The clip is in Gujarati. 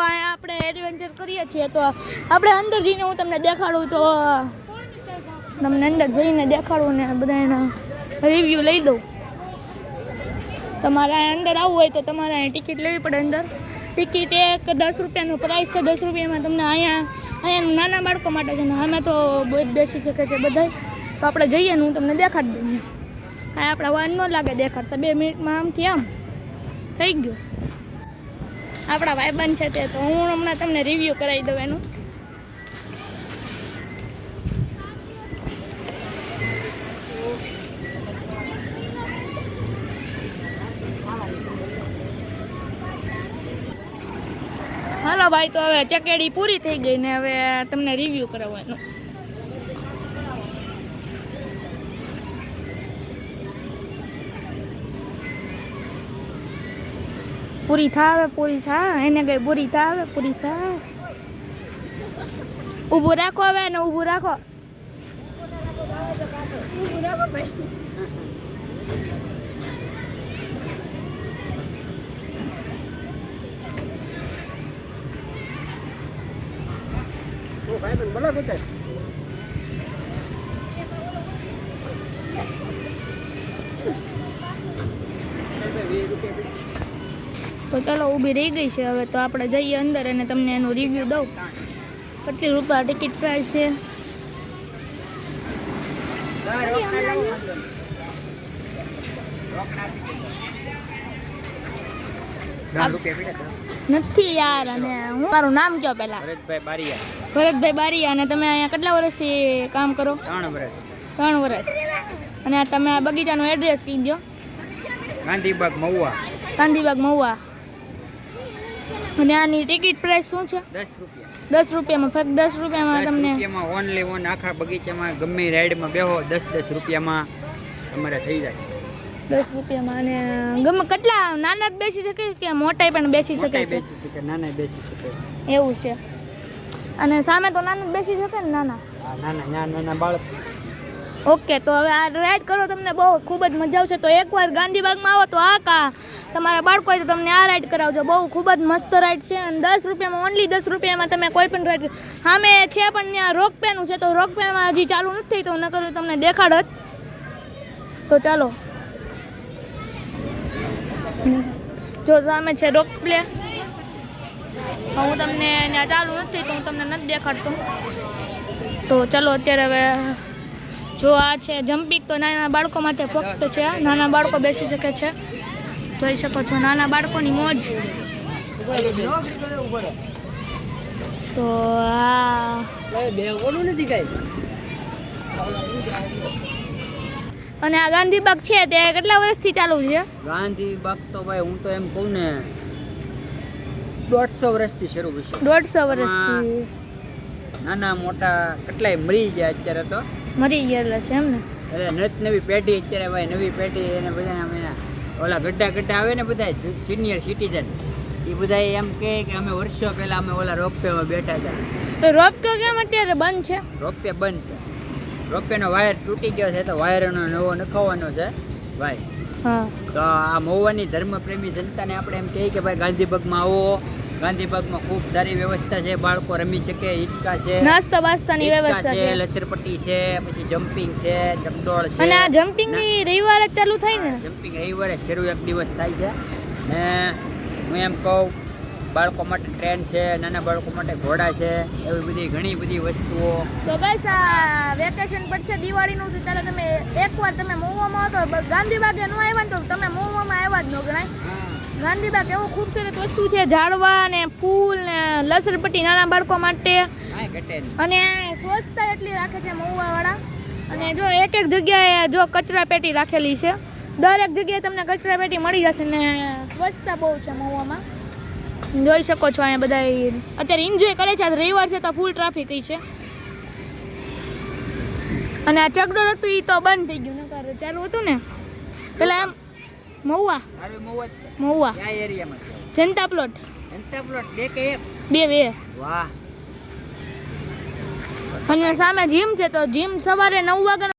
આપણે એડવેન્ચર કરીએ છીએ તો આપણે અંદર જઈને હું તમને દેખાડું તો તમને અંદર જઈને દેખાડું ને બધાના રિવ્યૂ લઈ દઉં. તમારે અંદર આવવું હોય તો તમારે ટિકિટ લેવી પડે. અંદર ટિકિટ એક 10 રૂપિયાનો પ્રાઇસ છે. 10 રૂપિયામાં તમને અહીંયા નાના બાળકો માટે છે ને અમે તો બેસી શકે છે બધા. તો આપણે જઈએ ને હું તમને દેખાડી દઉં. હા, આપણા વાન ન લાગે દેખાડતા, 2 મિનિટમાં આમથી આમ થઈ ગયું. આપણા ભાઈબંધ છે તે તો હું હમણાં તમને રિવ્યૂ કરાવી દઉં એનું. હાલો ભાઈ, તો હવે ચકેડી પૂરી થઈ ગઈ ને હવે તમને રિવ્યૂ કરાવવાનું. પૂરી થા એને કઈ પૂરી થા. ઊભું રાખો હવે ને ઊભું રાખો. તો ચાલો, ઊભી રહી ગઈ છે હવે. તો આપણે જઈએ અંદર અને તમને એનું રિવ્યૂ દઉં. કેટલી રૂપિયા ટિકિટ પ્રાઇસ છે? નથી યાર. અને હું મારું નામ કયો પેલા? ભરતભાઈ બારિયા. અને તમે અહીંયા કેટલા વર્ષથી કામ કરો? 3 વર્ષ. અને તમે આ બગીચાનું એડ્રેસ કહી દો. ગાંધીબાગ મહુવા. અને આની ટિકિટ પ્રાઇસ શું છે? 10 રૂપિયામાં. ફક્ત 10 રૂપિયામાં તમને ઓનલી ઓન આખા બગીચામાં ગમે રાઈડમાં બેહો 10 રૂપિયામાં તમારે થઈ જાય. 10 રૂપિયામાં. અને ગમે કેટલા નાના જ બેસી શકે કે મોટા પણ બેસી શકે છે? નાના બેસી શકે એવું છે. અને સામે તો નાના બેસી શકે ને? નાના બાળક. ઓકે, તો હવે આ રાઈડ કરો, તમને બહુ ખૂબ જ મજા આવશે. તો એકવાર ગાંધીબાગમાં આવો તો તમારા બાળકો હોય તો તમને આ રાઈડ કરાવજો. બહુ ખૂબ જ મસ્ત રાઈડ છે. અને 10 રૂપિયામાં, ઓનલી 10 રૂપિયામાં તમે કોઈ પણ રાઈડ. સામે છે પણ ત્યાં રોપવેનું છે, તો રોપવેમાં હજી ચાલુ નથી થઈ, તો ન કરું તમને દેખાડત. તો ચાલો, જો સામે છે રોપવે. હું તમને ત્યાં ચાલુ નથી તો હું તમને નથી દેખાડતો. તો ચાલો, અત્યારે હવે જો આ છે જમ્પિંગ, તો નાના બાળકો માટે ફક્ત છે. નાના બાળકો બેસી શકે છે, જોઈ શકો છો નાના બાળકોની મોજ. તો અને આ ગાંધીબાગ છે તે કેટલા વર્ષથી ચાલુ છે? ગાંધીબાગ તો ભાઈ હું તો એમ કહું ને 150 વર્ષથી શરૂ છે. 150 વર્ષથી. નાના મોટા કેટલાય મરી ગયા અત્યારે તો. મરી ગયેલા છે એમ ને? અરે નવી પેઢી અત્યારે ભાઈ, નવી પેઢી એને બધા ઓલા ગड्ढा આવે ને બધા સિનિયર સિટીઝન, એ બધા એમ કહે કે અમે વર્ષો પહેલા અમે ઓલા રોપવેમાં બેઠા હતા. તો રોપવે કેમ અત્યારે બંધ છે? રોપવે બંધ છે. રોપવેનો વાયર તૂટી ગયો છે, તો વાયરનો નવો નખાવવાનો છે ભાઈ. હા, તો આ મહુવાની ધર્મપ્રેમી જનતાને આપણે એમ કહીએ કે ભાઈ ગાંધીબાગમાં આવો. ગાંધીબાગમાં ખૂબ સારી વ્યવસ્થા છે, બાળકો રમી શકે, હિંચકા છે, નાસ્તા બાસ્તાની વ્યવસ્થા છે, લસરપટ્ટી છે, પછી જમ્પિંગ છે, ચકડોળ છે. અને આ જમ્પિંગ ની રવિવારે ચાલુ થાય ને? જમ્પિંગ રવિવારે શરૂ એક દિવસ થાય છે. ને હું એમ કહું, બાળકો માટે ટ્રેન છે, નાના બાળકો માટે ઘોડા છે, એવી બધી ઘણી બધી વસ્તુઓ. તો ગાઈસ, આ વેકેશન પડશે દિવાળીનું, તો ત્યારે તમે એકવાર તમે મહુવામાં આવો તો ગાંધીબાગે ન આવ્યા ને તો તમે મહુવામાં આવ્યા જ ન ગણાય. ગાંધીબાગ એવું ખૂબસૂરત વસ્તુ છે, ઝાડવા ને ફૂલ ને લસરપટ્ટી નાના બાળકો માટે. અને સ્વચ્છતા એટલી રાખે છે મહુવાવાળા. અને જો એક જગ્યાએ જો કચરા પેટી રાખેલી છે, દરેક જગ્યાએ તમને કચરા પેટી મળી જશે. ને સ્વચ્છતા બહુ છે મહુવામાં, જોઈ શકો છો. અહીંયા બધા અત્યારે એન્જોય કરે છે. રવિવાર છે તો ફૂલ ટ્રાફિક છે. અને આ ચકડોળ હતું એ તો બંધ થઈ ગયું, નકર ચાલુ હતું ને પેલા. એમ મહુવા જનતા પ્લોટ બે. વાહ. અને સામે જીમ છે, તો જીમ સવારે 9 વાગ્યા